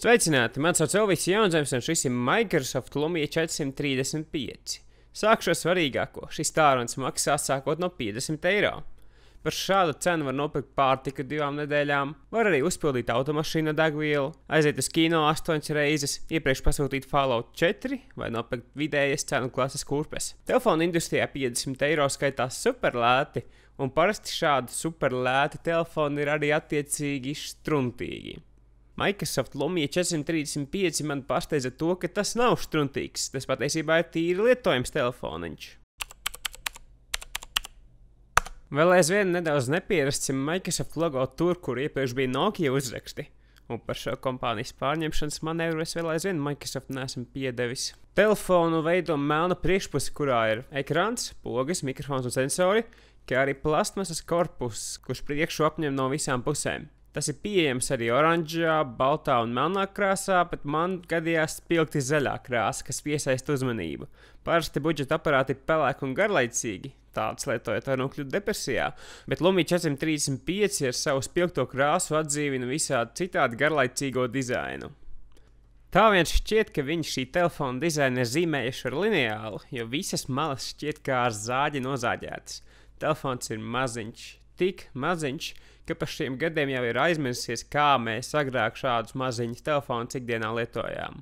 Sveicināti! Mans sauc Elvis Jaunzems, un šis ir Microsoft Lumia 435. Sākšu ar svarīgāko. Šis tālrunis maksā sākot no 50 eiro. Par šādu cenu var nopirkt pārtiku 2 nedēļām, var arī uzpildīt automašīnu degvielu, aiziet uz kino 8 reizes, iepriekš pasūtīt Fallout 4 vai nopirkt vidējas cenu klases kurpes. Telefona industrijā 50 eiro skaitās superlēti, un parasti šādi superlēti telefoni ir arī attiecīgi struntīgi. Microsoft Lumia 435 man pasteidza to, ka tas nav struntīgs, tas patiesībā ir tīri lietojams telefoniņš. Vēl aizvien nedaudz nepierasts Microsoft logo tur, kur iepriekš bija Nokia uzraksti, un par šo kompānijas pārņemšanas manevru es vēl aizvien Microsoft neesmu piedevis. Telefonu veido melna priekšpuse, kurā ir ekrāns, pogas, mikrofons un sensori, kā arī plastmasas korpus, kurš priekšu apņem no visām pusēm. Tas ir pieejams arī oranžā, baltā un melnā krāsā, bet man gadījās spilgti zaļā krāsa, kas piesaista uzmanību. Parasti budžeta aparāti ir pelēki un garlaicīgi, tāds lietojot var nokļūt depresijā, bet Lumia 435 ar savu spilgto krāsu atdzīvina visādi citādi garlaicīgo dizainu. Tā viens šķiet, ka viņš šī telefona dizainu ir zīmējuši ar lineālu, jo visas malas šķiet kā ar zāģi nozāģētas. Telefons ir maziņš, tik maziņš, ka pa šiem gadiem jau ir aizmirsies, kā mēs agrāk šādus maziņus telefonus ikdienā lietojām.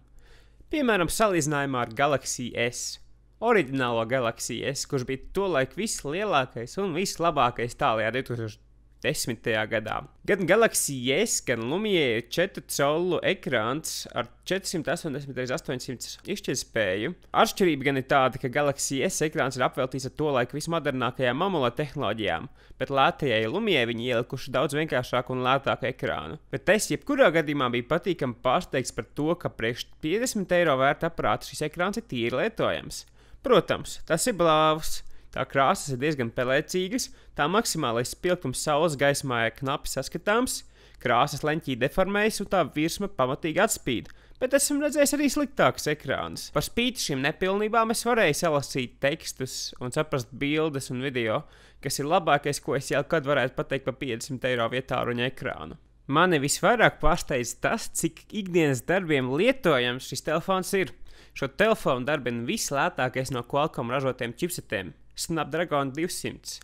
Piemēram, salīdzinājumā ar Galaxy S. Oriģinālo Galaxy S, kurš bija tolaik vislielākais un vislabākais tālajā 2010. gadā. Gan Galaxy S, gan Lumia ir 4 colu ekrāns ar 480x800 izšķirtspēju. Atšķirība gan ir tāda, ka Galaxy S ekrāns ir apveltīts ar tolaik vismodernākajām AMOLED tehnoloģijām, bet lētajai Lumijai viņi ielikuši daudz vienkāršāku un lētāku ekrānu. Bet es jebkurā gadījumā biju patīkami pārsteigts par to, ka priekš 50 eiro vērta aparāta šis ekrāns ir tīri lietojams. Protams, tas ir blāvs, tā krāsas ir diezgan pelēcīgas, tā maksimālais spilgtums saules gaismā ir knapi saskatāms, krāsas leņķī deformējas un tā virsma pamatīgi atspīd, bet esmu redzējis arī sliktākus ekrānus. Par spīti šīm nepilnībām es varēju salasīt tekstus un saprast bildes un video, kas ir labākais, ko es jau kad varētu pateikt par 50 eiro vietāruņa ekrānu. Mani visvairāk pārsteidz tas, cik ikdienas darbiem lietojams šis telefons ir. Šo telefonu darbina vislētākais no Qualcomm ražotiem čipsetiem – Snapdragon 200.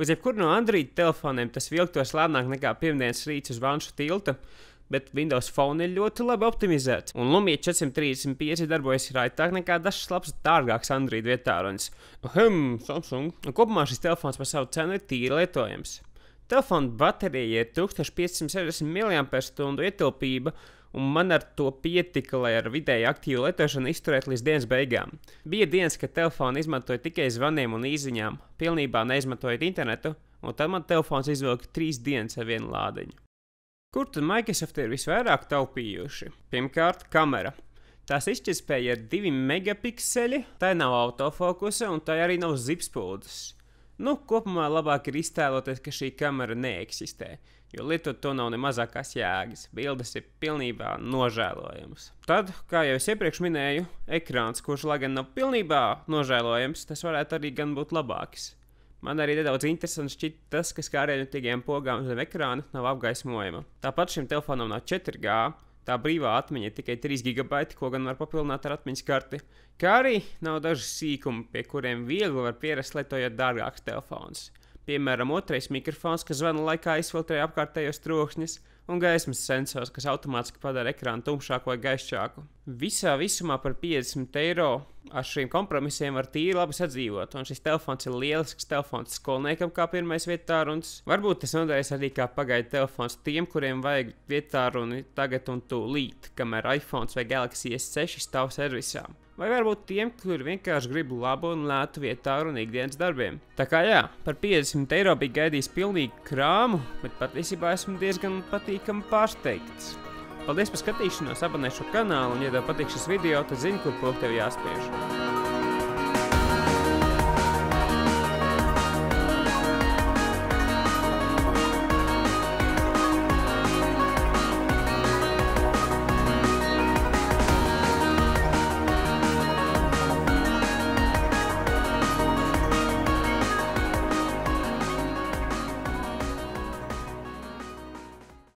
Uz jebkuru no Android telefoniem tas vilktos lēnāk nekā pirmdienas rīts uz vanšu tilta, bet Windows Phone ir ļoti labi optimizēts, un Lumia 435 darbojas raitāk nekā dažs labs dārgāks Android vietārunis. Samsung. Un kopumā šis telefons par savu cenu ir tīri lietojams. Telefona baterija ir 1560 mAh ietilpība, un man ar to pietika, lai ar vidēji aktīvu lietošanu izturētu līdz dienas beigām. Bija dienas, kad telefonu izmantoja tikai zvaniem un īsiņām, pilnībā neizmantojot internetu, un tad man telefons izvilka 3 dienas ar vienu lādiņu. Kur tad Microsoft ir visvairāk taupījuši? Pirmkārt, kamera. Tās izšķirtspēja ir 2 megapikseli, tai nav autofokusa un tai arī nav zipspuldzes. Kopumā labāk ir iztēloties, ka šī kamera neeksistē, jo lietot to nav ne mazākās jēgas. Bildes ir pilnībā nožēlojamas. Tad, kā jau es iepriekš minēju, ekrāns, kurš lai gan nav pilnībā nožēlojams, tas varētu arī gan būt labāks. Man arī nedaudz interesanti šķiet tas, ka skārienjutīgajām pogām zem ekrāna nav apgaismojuma. Tāpat šim telefonam nav 4G. Tā brīvā atmiņa ir tikai 3 GB, ko gan var papildināt ar atmiņas karti, kā arī nav daži sīkumi, pie kuriem viegli var pierast lietojot dārgākus telefonus. Piemēram, otrais mikrofons, kas zvana laikā izfiltrē apkārtējos trokšņus, un gaismas sensors, kas automātiski padara ekrānu tumšāku vai gaišāku. Visā visumā par 50 eiro ar šiem kompromisiem var tīri labi sadzīvot, un šis telefons ir lielisks telefons skolniekam kā pirmais vietārunis. Varbūt tas noderēs arī kā pagaidu telefons tiem, kuriem vajag vietāruni tagad un tūlīt, kamēr iPhone vai Galaxy S6 stāv servisā. Vai varbūt tiem, kuri vienkārši grib labu un lētu vietāru un ikdienas darbiem. Tā kā jā, par 50 eiro bija gaidījis pilnīgi krāmu, bet patiesībā esmu diezgan patīkami pārsteigts. Paldies par skatīšanos, abonē šo kanālu, un ja tev patīk šis video, tad zini, kur pogu tev jāspiež.